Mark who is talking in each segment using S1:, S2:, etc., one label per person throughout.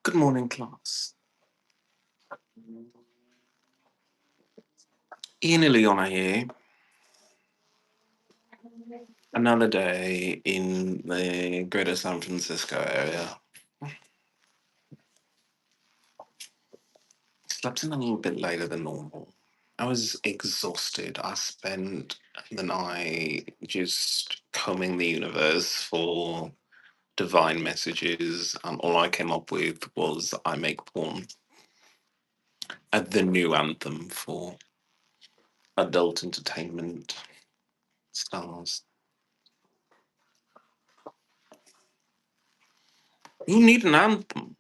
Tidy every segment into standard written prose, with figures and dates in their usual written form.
S1: Good morning, class. Ian Ileana here. Another day in the greater San Francisco area. Slept in a little bit later than normal. I was exhausted. I spent the night just combing the universe for divine messages, and all I came up with was I Make Porn, the new anthem for adult entertainment stars. You need an anthem.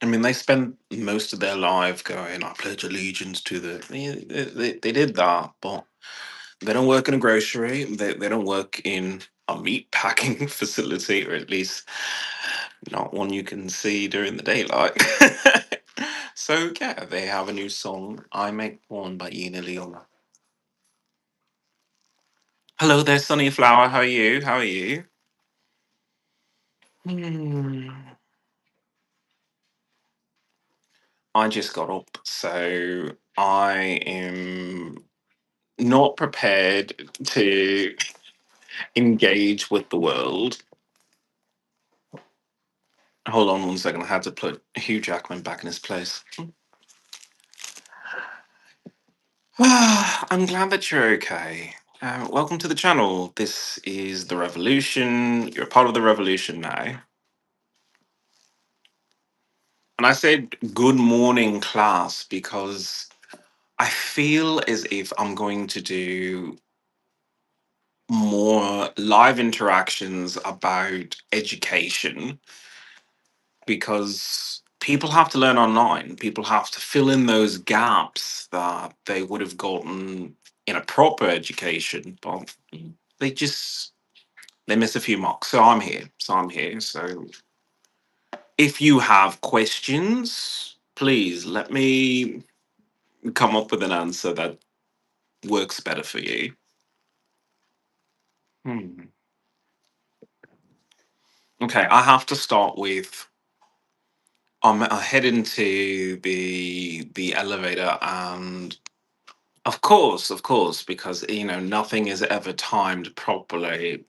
S1: I mean, they spent most of their life going, I pledge allegiance to the. They did that, but they don't work in a grocery. They don't work in a meat packing facility, or at least not one you can see during the daylight. So, yeah, they have a new song, I Make Porn by Ina Leona. Hello there, Sunny Flower. How are you? How are you? Hmm. I just got up, so I am not prepared to engage with the world. Hold on one second. I had to put Hugh Jackman back in his place. I'm glad that you're okay. Welcome to the channel. This is the revolution. You're part of the revolution now. And I said good morning, class, because I feel as if I'm going to do more live interactions about education because people have to learn online. People have to fill in those gaps that they would have gotten in a proper education, but they just they miss a few marks. So I'm here. So if you have questions, please let me come up with an answer that works better for you. Hmm. Okay, I have to start with I head into the elevator, and of course, because nothing is ever timed properly.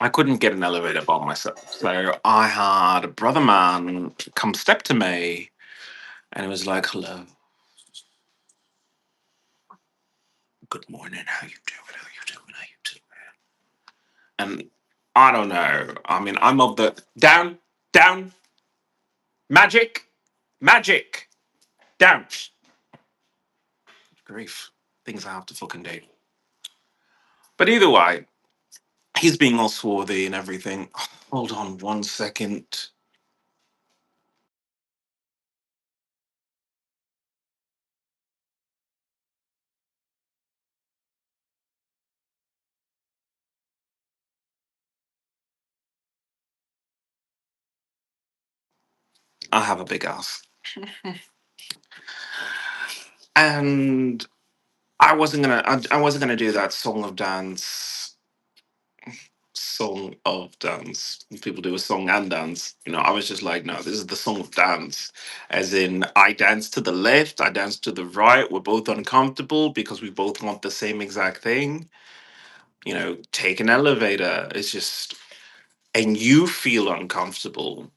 S1: I couldn't get an elevator by myself, so I had a brother man come step to me, and it was like, "Hello, good morning, how you doing? How you doing? How you doing?" And I don't know. I mean, I'm of the down, down, magic, magic, down. Grief, things I have to fucking do. But either way, he's being all swarthy and everything. Hold on one second. I have a big ass. And I wasn't gonna do that song of dance. People do a song and dance. I was just like, no, this is the song of dance. As in, I dance to the left, I dance to the right. We're both uncomfortable because we both want the same exact thing. Take an elevator. It's just, and you feel uncomfortable.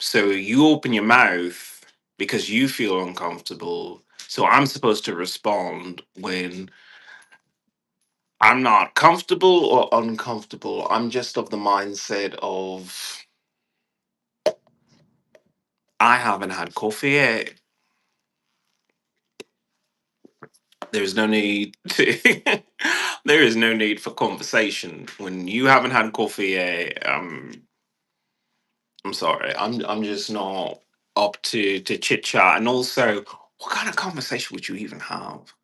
S1: So you open your mouth because you feel uncomfortable. So I'm supposed to respond when I'm not comfortable or uncomfortable. I'm just of the mindset of I haven't had coffee yet. There's no need to there is no need for conversation. When you haven't had coffee yet, I'm sorry. I'm just not up to chit chat. And also, what kind of conversation would you even have?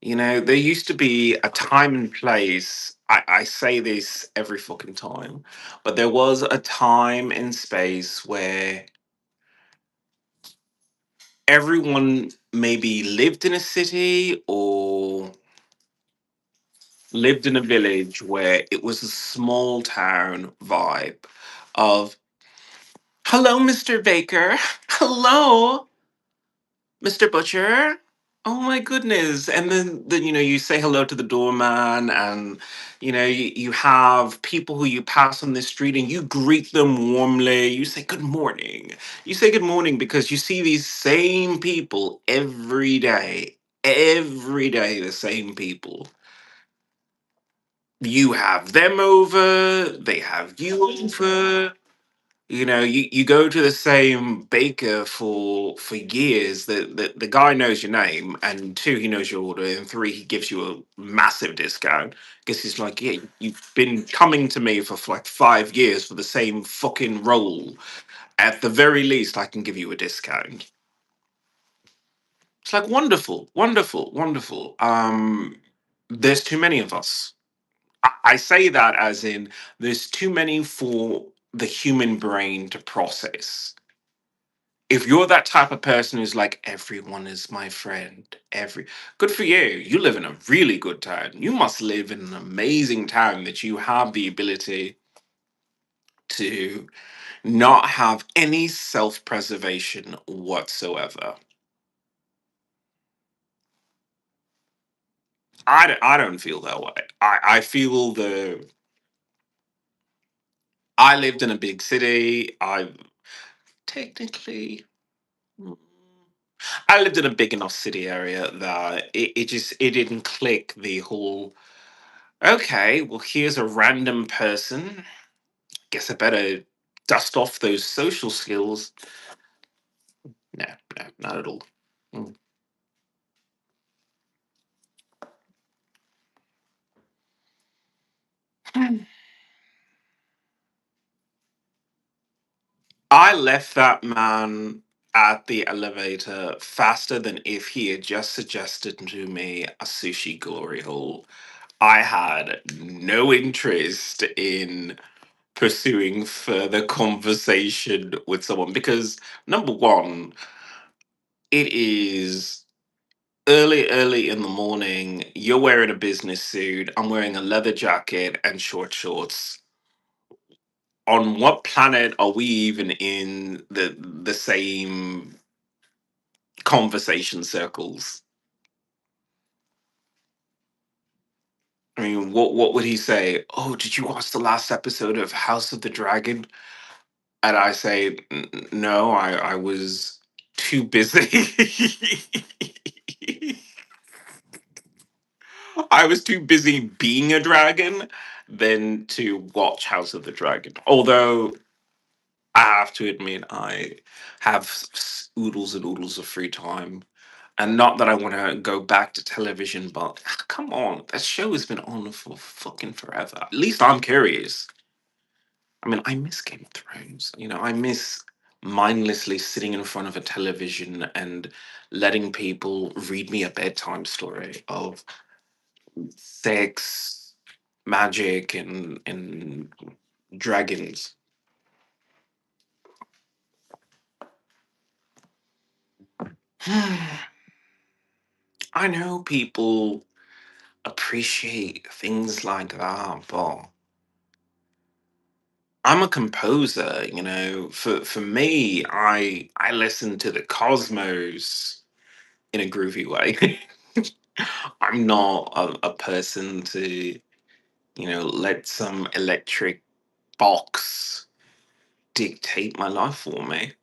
S1: There used to be a time and place. I say this every fucking time, but there was a time and space where everyone maybe lived in a city or lived in a village where it was a small town vibe of hello, Mr. Baker. Hello, Mr. Butcher. Oh my goodness. And then you say hello to the doorman, and you have people who you pass on the street and you greet them warmly. You say good morning. You say good morning because you see these same people every day. Every day, the same people. You have them over, they have you over. You go to the same baker for years. The guy knows your name, and two, he knows your order, and three, he gives you a massive discount because he's like, yeah, you've been coming to me for like 5 years for the same fucking roll. At the very least, I can give you a discount. It's like wonderful, wonderful, wonderful. There's too many of us. I say that as in there's too many for the human brain to process. If you're that type of person who's like everyone is my friend, good for you. You live in a really good town. You must live in an amazing town that you have the ability to not have any self-preservation whatsoever. I don't feel that way. I feel I lived in a big city. I technically mm, I lived in a big enough city area that it didn't click the whole okay, well here's a random person. Guess I better dust off those social skills. No, no, not at all. Mm. I left that man at the elevator faster than if he had just suggested to me a sushi glory hole. I had no interest in pursuing further conversation with someone because number one, it is early in the morning. You're wearing a business suit. I'm wearing a leather jacket and short shorts. On what planet are we even in the same conversation circles? I mean, what would he say? Oh, did you watch the last episode of House of the Dragon? And I say, No, I was too busy. I was too busy being a dragon than to watch House of the Dragon. Although I have to admit, I have oodles and oodles of free time. And not that I want to go back to television, but come on, that show has been on for fucking forever. At least I'm curious. I mean, I miss Game of Thrones. I miss mindlessly sitting in front of a television and letting people read me a bedtime story of sex, magic, and dragons. I know people appreciate things like that, but I'm a composer. For me, I listen to the cosmos in a groovy way. I'm not a person to, let some electric box dictate my life for me.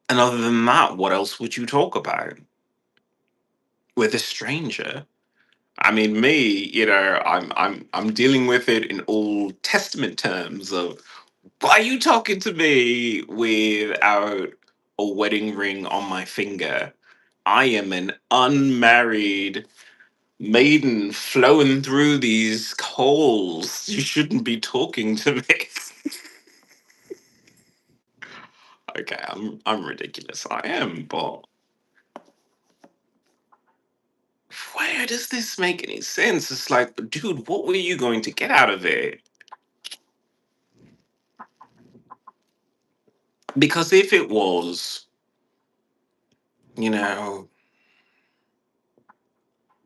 S1: And other than that, what else would you talk about with a stranger? I mean, me, I'm dealing with it in Old Testament terms of why are you talking to me without a wedding ring on my finger? I am an unmarried maiden flowing through these coals. You shouldn't be talking to me. Okay, I'm ridiculous. I am, but where does this make any sense? It's like, dude, what were you going to get out of it? Because if it was, you know,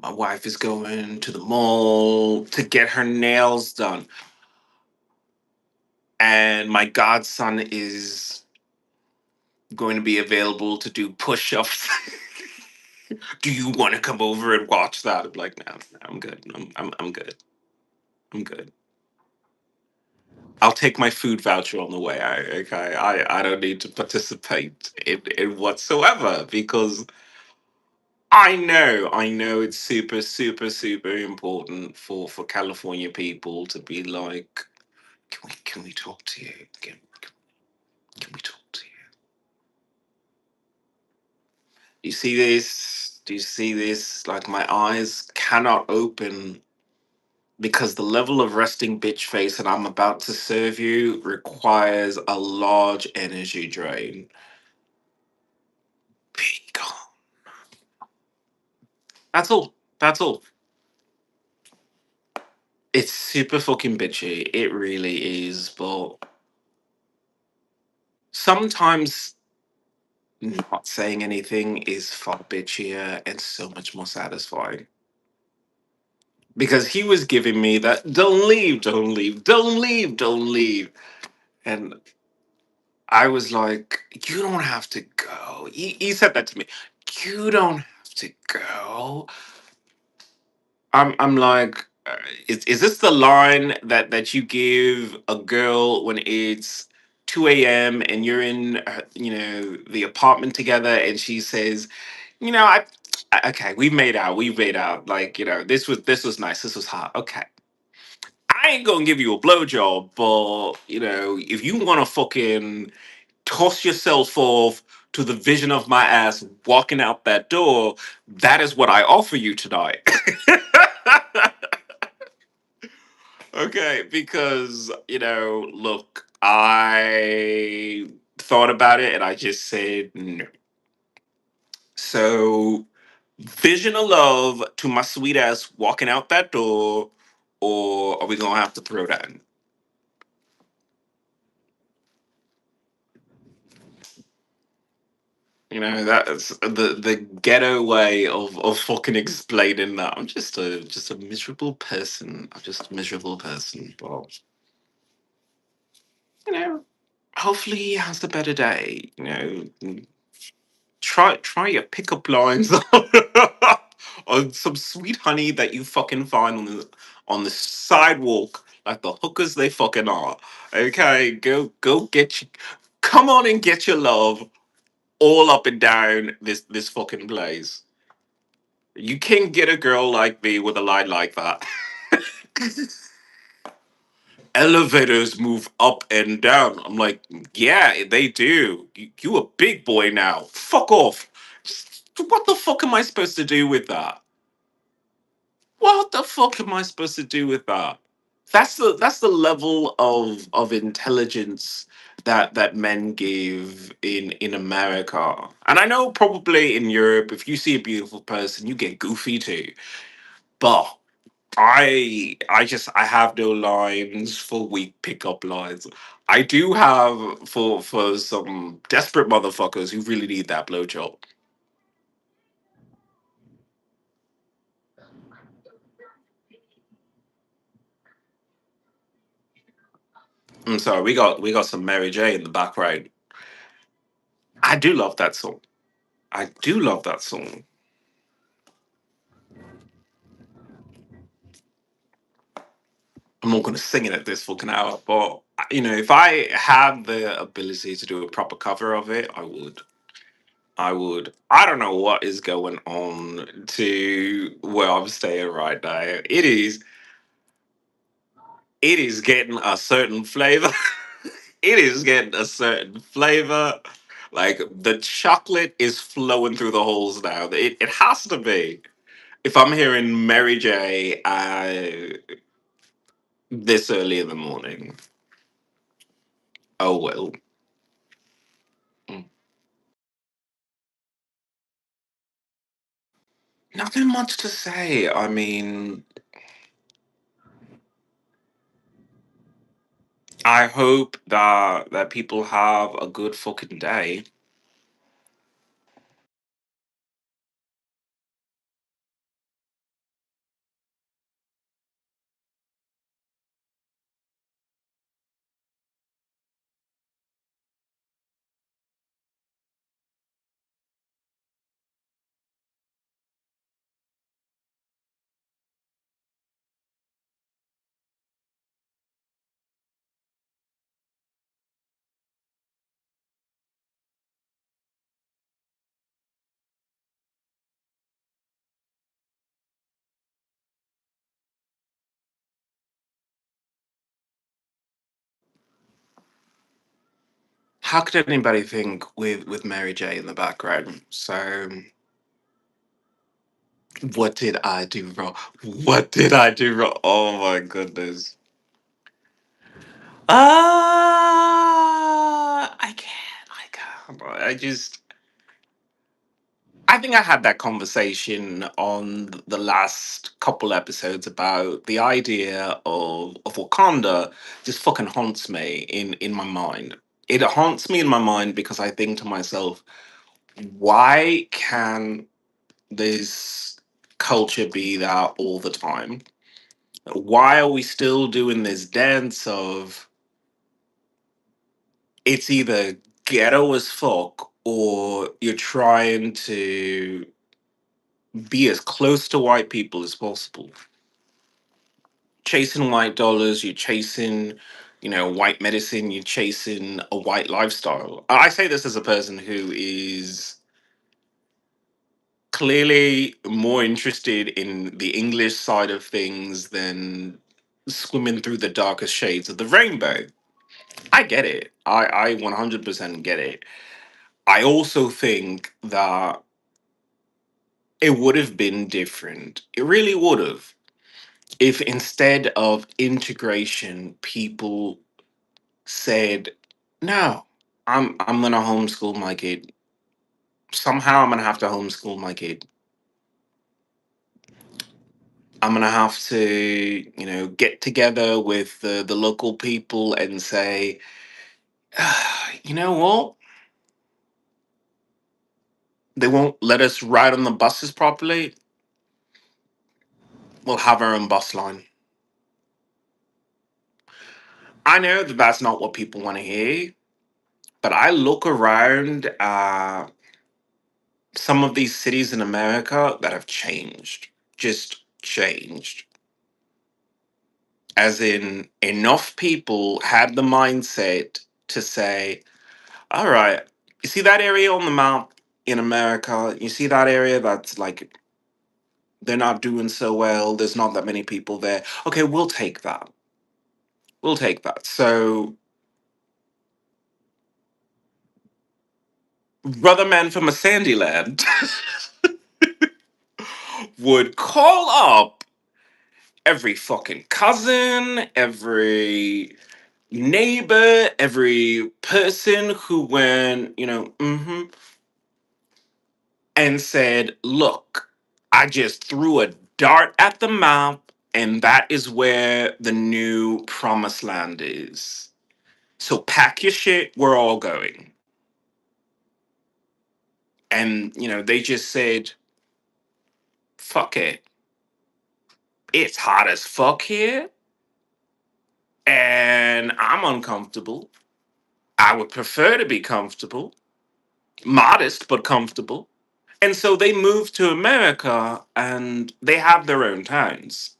S1: My wife is going to the mall to get her nails done, and my godson is going to be available to do push-ups. Do you want to come over and watch that? I'm like, no, no, I'm good. I'm good. I'm good. I'll take my food voucher on the way. I don't need to participate in whatsoever because I know it's super important for California people to be like, can we talk to you? Can we talk to you? Do you see this? Do you see this? Like my eyes cannot open because the level of resting bitch face that I'm about to serve you requires a large energy drain. Be gone. That's all. That's all. It's super fucking bitchy. It really is. But sometimes not saying anything is far bitchier and so much more satisfying. Because he was giving me that don't leave, don't leave, don't leave, don't leave. And I was like, you don't have to go. He said that to me. You don't have to go. I'm like, is this the line that you give a girl when it's 2 a.m. and you're in the apartment together and she says, okay, we've made out, like, this was nice, this was hot, okay, I ain't gonna give you a blowjob, but if you want to fucking toss yourself off to the vision of my ass walking out that door, that is what I offer you tonight. Okay, because, look, I thought about it and I just said no. So, vision of love to my sweet ass walking out that door, or are we gonna have to throw that in? That's the ghetto way of fucking explaining that. I'm just a miserable person. I'm just a miserable person. But you know, hopefully he has a better day. Try your pickup lines on some sweet honey that you fucking find on the sidewalk, like the hookers they fucking are. Okay, go get you. Come on and get your love all up and down this fucking place. You can't get a girl like me with a line like that. Elevators move up and down. I'm like, yeah, they do. You a big boy now. Fuck off. What the fuck am I supposed to do with that? What the fuck am I supposed to do with that? That's the level of intelligence that men give in America. And I know probably in Europe, if you see a beautiful person, you get goofy too. But I have no lines for weak pickup lines. I do have for some desperate motherfuckers who really need that blowjob. I'm sorry, we got some Mary J in the background. I do love that song. I do love that song. I'm not gonna sing it at this fucking hour, but if I had the ability to do a proper cover of it, I would. I would. I don't know what is going on to where I'm staying right now. It is getting a certain flavor. It is getting a certain flavor. Like the chocolate is flowing through the holes now. It has to be. If I'm hearing Mary J. This early in the morning, oh well. Mm. Nothing much to say. I mean, I hope that people have a good fucking day. how could anybody think with Mary J in the background? So what did I do wrong? What did I do wrong? Oh my goodness. I can't. I can't. I just. I think I had that conversation on the last couple episodes about the idea of Wakanda just fucking haunts me in my mind. It haunts me in my mind because I think to myself, why can this culture be that all the time? Why are we still doing this dance of it's either ghetto as fuck or you're trying to be as close to white people as possible? Chasing white dollars, you're chasing, white medicine, you're chasing a white lifestyle. I say this as a person who is clearly more interested in the English side of things than swimming through the darkest shades of the rainbow. I get it. I 100% get it. I also think that it would have been different. It really would have. If instead of integration, people said, "No, I'm gonna homeschool my kid. Somehow I'm gonna have to homeschool my kid. I'm gonna have to, get together with the local people and say, you know what? They won't let us ride on the buses properly. We'll have our own bus line." I know that that's not what people want to hear, but I look around some of these cities in America that have changed, just changed. As in, enough people had the mindset to say, all right, you see that area on the map in America? You see that area that's like, they're not doing so well. There's not that many people there. Okay, we'll take that. We'll take that. So, brother man from a sandy land would call up every fucking cousin, every neighbor, every person who went, and said, "Look, I just threw a dart at the map, and that is where the new promised land is. So pack your shit, we're all going." And, they just said, "Fuck it. It's hot as fuck here, and I'm uncomfortable. I would prefer to be comfortable, modest, but comfortable." And so they moved to America and they have their own towns.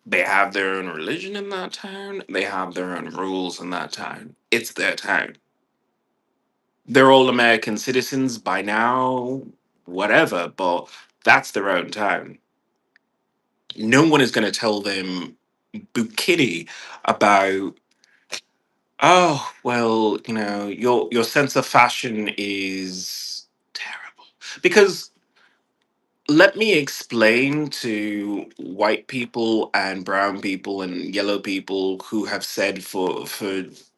S1: They have their own religion in that town. They have their own rules in that town. It's their town. They're all American citizens by now, whatever, but that's their own town. No one is going to tell them bookitty about, oh, well, your sense of fashion is terrible. Because let me explain to white people and brown people and yellow people who have said for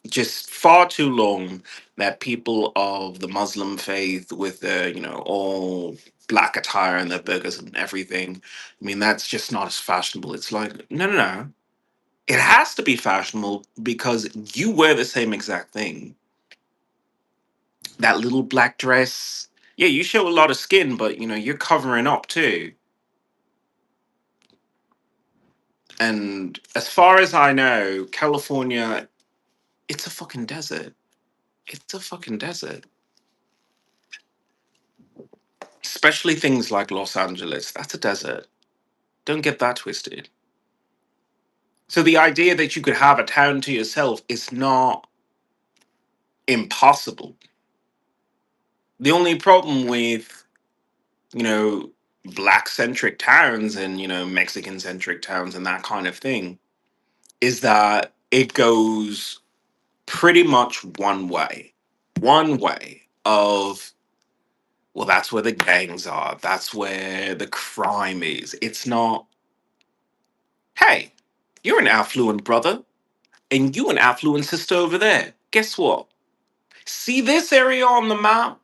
S1: just far too long that people of the Muslim faith with their all black attire and their burqas and everything, I mean, that's just not as fashionable. It's like, no, no, no, it has to be fashionable because you wear the same exact thing. That little black dress, yeah, you show a lot of skin, but you're covering up too. And as far as I know, California, it's a fucking desert. It's a fucking desert. Especially things like Los Angeles. That's a desert. Don't get that twisted. So the idea that you could have a town to yourself is not impossible. The only problem with, you know, black centric towns and, Mexican centric towns and that kind of thing is that it goes pretty much one way. One way of, well, that's where the gangs are. That's where the crime is. It's not, hey, you're an affluent brother and you an affluent sister over there. Guess what? See this area on the map?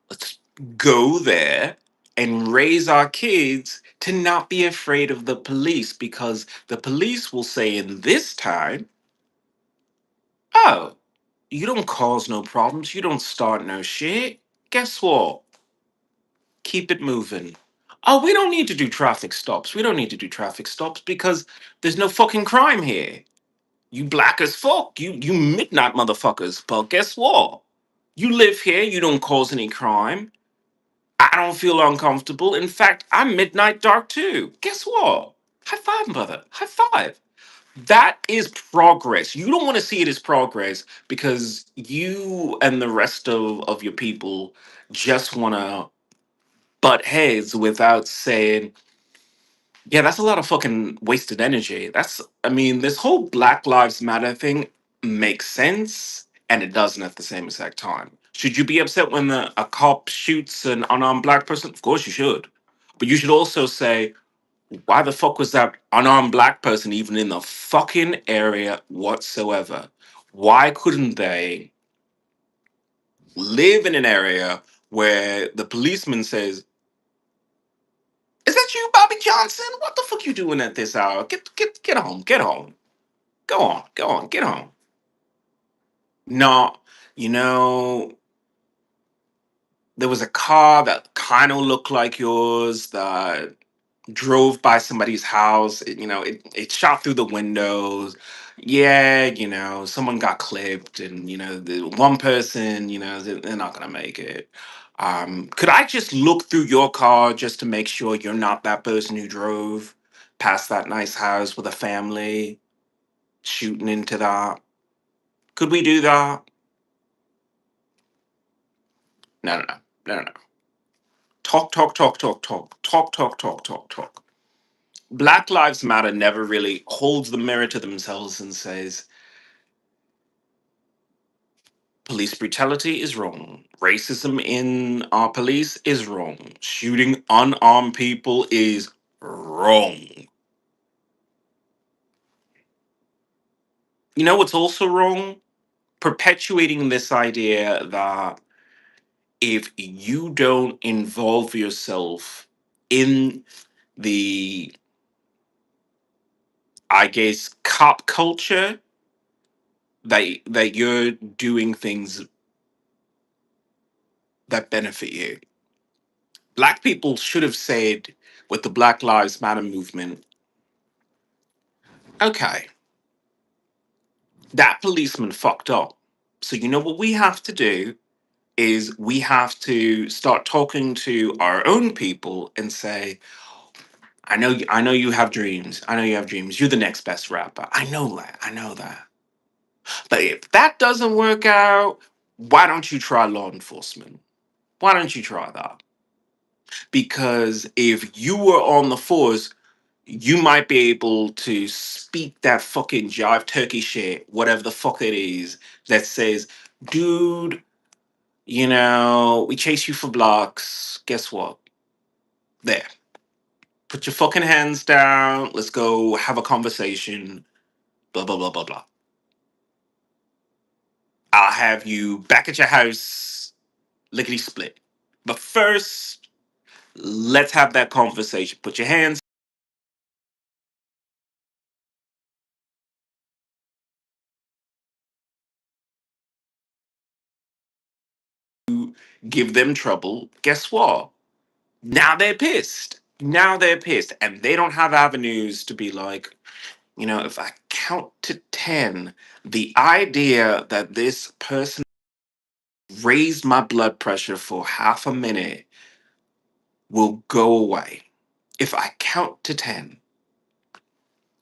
S1: Let's go there and raise our kids to not be afraid of the police, because the police will say in this time, oh, you don't cause no problems, you don't start no shit. Guess what? Keep it moving. Oh, we don't need to do traffic stops. We don't need to do traffic stops because there's no fucking crime here. You black as fuck. You midnight motherfuckers. But guess what? You live here, you don't cause any crime. I don't feel uncomfortable. In fact, I'm midnight dark too. Guess what? High five, brother. High five. That is progress. You don't want to see it as progress because you and the rest of your people just want to butt heads without saying, yeah, that's a lot of fucking wasted energy. I mean, this whole Black Lives Matter thing makes sense and it doesn't at the same exact time. Should you be upset when a cop shoots an unarmed black person? Of course you should. But you should also say, why the fuck was that unarmed black person even in the fucking area whatsoever? Why couldn't they live in an area where the policeman says, is that you, Bobby Johnson? What the fuck you doing at this hour? Get home, get home. Go on, get home. No, you know, there was a car that kind of looked like yours that drove by somebody's house. It shot through the windows. Yeah, someone got clipped, and the one person, they're not gonna make it. Could I just look through your car just to make sure you're not that person who drove past that nice house with a family shooting into that? Could we do that? No, no, no, no, no. No. Talk, talk, talk, talk, talk, talk, talk, talk, talk, talk. Black Lives Matter never really holds the mirror to themselves and says, police brutality is wrong. Racism in our police is wrong. Shooting unarmed people is wrong. You know what's also wrong? Perpetuating this idea that if you don't involve yourself in the, I guess, cop culture, that you're doing things that benefit you. Black people should have said with the Black Lives Matter movement, okay, that policeman fucked up. So you know what we have to do is we have to start talking to our own people and say, I know you have dreams. I know you have dreams. You're the next best rapper. I know that. I know that. But if that doesn't work out, why don't you try law enforcement? Why don't you try that? Because if you were on the force, you might be able to speak that fucking jive turkey shit, whatever the fuck it is, that says, dude, we chase you for blocks. Guess what? There. Put your fucking hands down. Let's go have a conversation. Blah, blah, blah, blah, blah. I'll have you back at your house, lickety split. But first, let's have that conversation. Put your hands, give them trouble. Guess what? Now they're pissed. Now they're pissed. And they don't have avenues to be like, if I count to 10, the idea that this person raised my blood pressure for half a minute will go away. If I count to 10.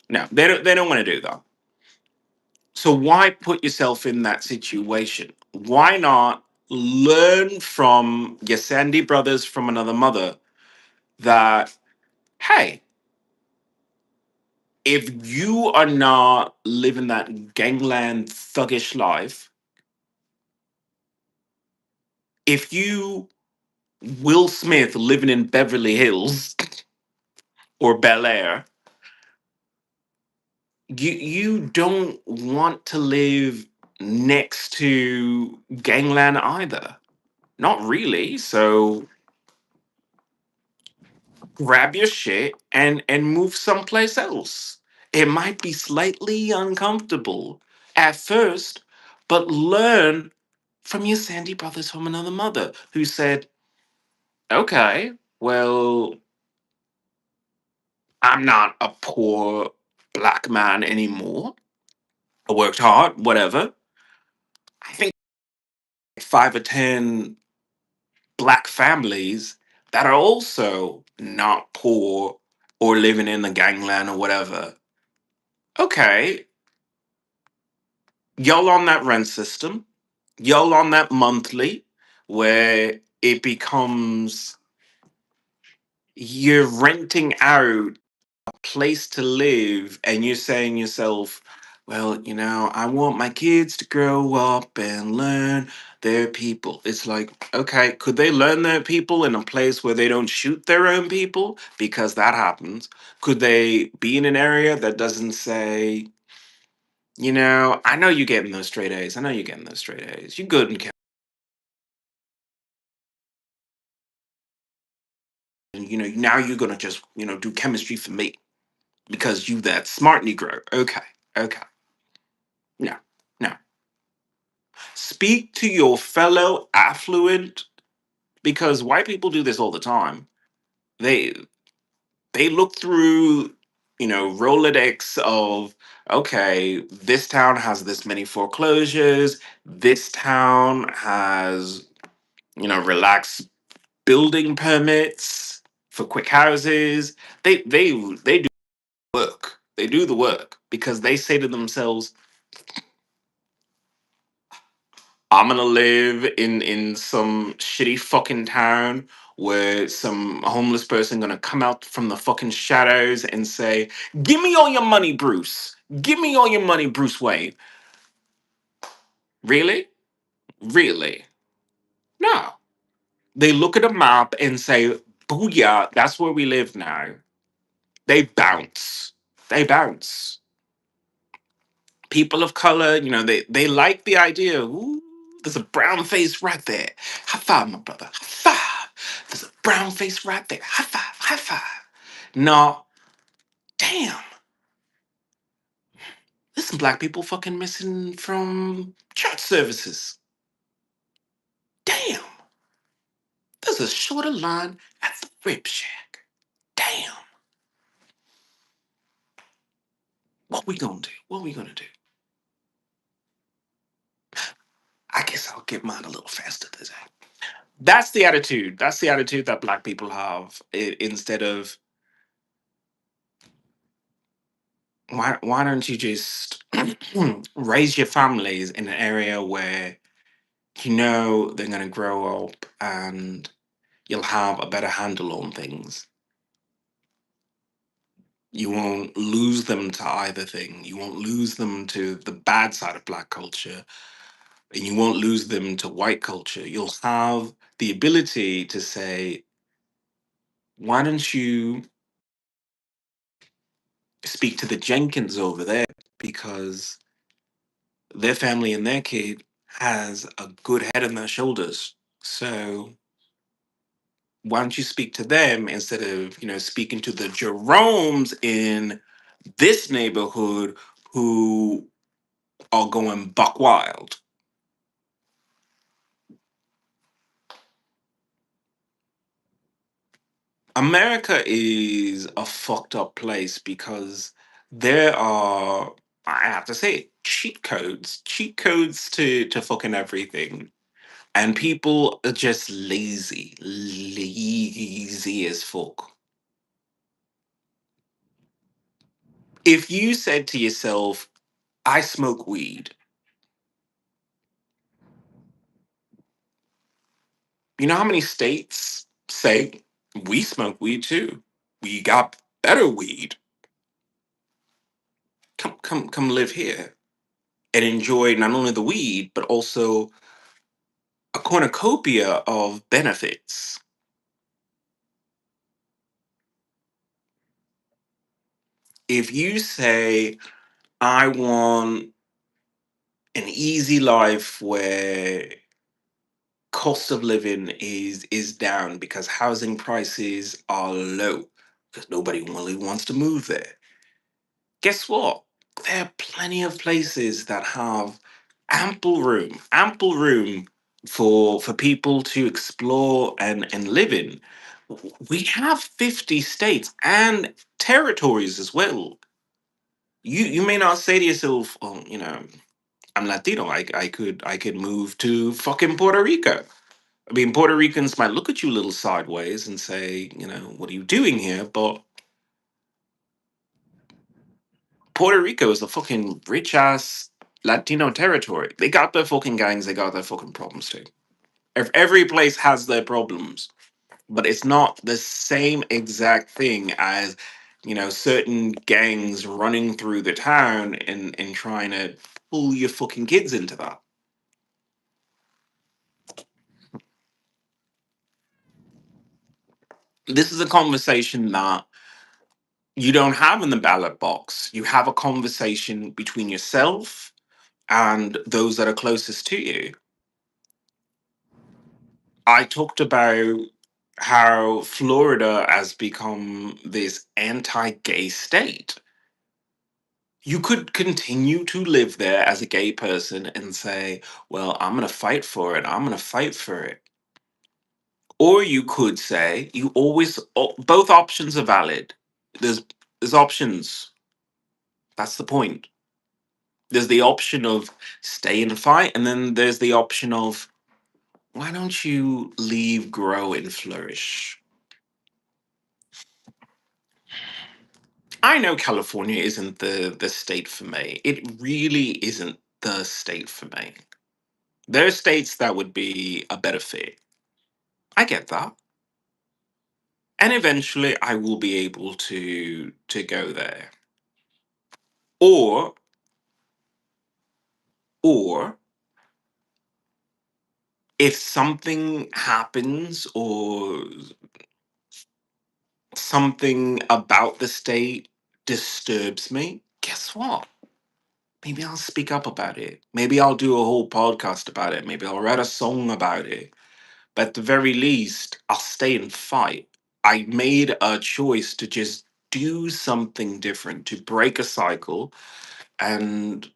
S1: No, they don't want to do that. So why put yourself in that situation? Why not learn from your Sandy brothers from another mother that, hey, if you are not living that gangland thuggish life, if you Will Smith living in Beverly Hills or Bel Air, you don't want to live next to gangland either. Not really. So grab your shit and move someplace else. It might be slightly uncomfortable at first, but learn from your Sandy brothers from another mother who said, "Okay, well, I'm not a poor black man anymore. I worked hard, whatever. I think 5 or 10 black families that are also not poor or living in the gangland or whatever. Okay, y'all on that rent system, y'all on that monthly where it becomes you're renting out place to live and you're saying yourself, well, I want my kids to grow up and learn their people. It's like, okay, could they learn their people in a place where they don't shoot their own people? Because that happens. Could they be in an area that doesn't say, I know you're getting those straight A's. I know you're getting those straight A's. You're good in and now you're gonna just do chemistry for me because you that smart Negro. Okay, okay, no, no. Speak to your fellow affluent because white people do this all the time. They they look through Rolodex of, okay, this town has this many foreclosures. This town has relaxed building permits for quick houses. They do work. They do the work because they say to themselves, I'm gonna live in some shitty fucking town where some homeless person gonna come out from the fucking shadows and say, "Give me all your money, Bruce. Give me all your money, Bruce Wayne." Really? Really? No. They look at a map and say, "Booyah, that's where we live now." They bounce. They bounce. People of color, they like the idea. Ooh, there's a brown face right there. High five, my brother. High five. There's a brown face right there. High five. High five. No, damn. There's some black people fucking missing from church services. Damn. There's a shorter line at the rib shack. Damn. What we gonna do? What we gonna do? I guess I'll get mine a little faster today. That's the attitude. That's the attitude that black people have. Instead of why don't you just raise your families in an area where they're going to grow up and you'll have a better handle on things. You won't lose them to either thing. You won't lose them to the bad side of black culture, and you won't lose them to white culture. You'll have the ability to say, why don't you speak to the Jenkins over there? Because their family and their kid has a good head on their shoulders. So why don't you speak to them instead of speaking to the Jeromes in this neighborhood who are going buck wild? America is a fucked up place because there are, I have to say it, cheat codes to fucking everything. And people are just lazy as fuck. If you said to yourself, I smoke weed, you know how many states say we smoke weed too? We got better weed. come live here and enjoy not only the weed but also a cornucopia of benefits. If you say, I want an easy life where cost of living is down because housing prices are low because nobody really wants to move there. Guess what? There are plenty of places that have ample room for people to explore and live in. We have 50 states and territories as well. You may not say to yourself, oh, I'm Latino. I could move to fucking Puerto Rico. I mean, Puerto Ricans might look at you a little sideways and say, what are you doing here? But Puerto Rico is a fucking rich ass Latino territory. They got their fucking gangs, they got their fucking problems too. Every place has their problems, but it's not the same exact thing as, certain gangs running through the town and trying to pull your fucking kids into that. This is a conversation that you don't have in the ballot box. You have a conversation between yourself and those that are closest to you. I talked about how Florida has become this anti gay state. You could continue to live there as a gay person and say, well, I'm going to fight for it. I'm going to fight for it. Or you could say, both options are valid. There's options. That's the point. There's the option of stay and fight, and then there's the option of why don't you leave, grow, and flourish? I know California isn't the state for me. It really isn't the state for me. There are states that would be a better fit. I get that. And eventually I will be able to go there. Or or if something happens or something about the state disturbs me, guess what? Maybe I'll speak up about it. Maybe I'll do a whole podcast about it. Maybe I'll write a song about it. But at the very least, I'll stay and fight. I made a choice to just do something different, to break a cycle and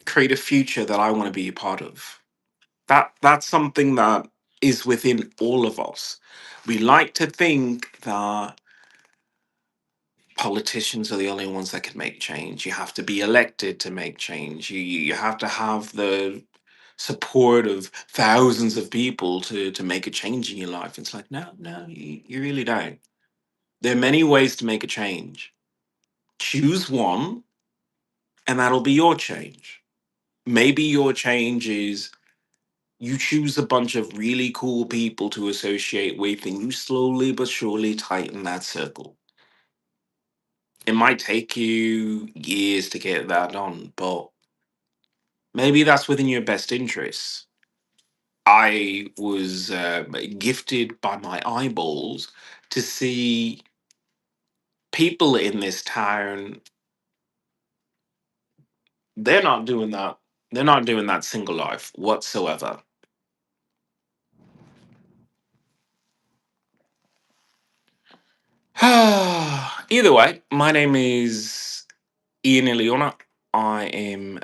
S1: create a future that I want to be a part of. That's something that is within all of us. We like to think that politicians are the only ones that can make change. You have to be elected to make change. You have to have the support of thousands of people to make a change in your life. It's like, no, you really don't. There are many ways to make a change. Choose one, and that'll be your change. Maybe your change is you choose a bunch of really cool people to associate with, and you slowly but surely tighten that circle. It might take you years to get that done, but maybe that's within your best interests. I was gifted by my eyeballs to see people in this town. They're not doing that. They're not doing that single life whatsoever. Either way, my name is Ian Iliona. I am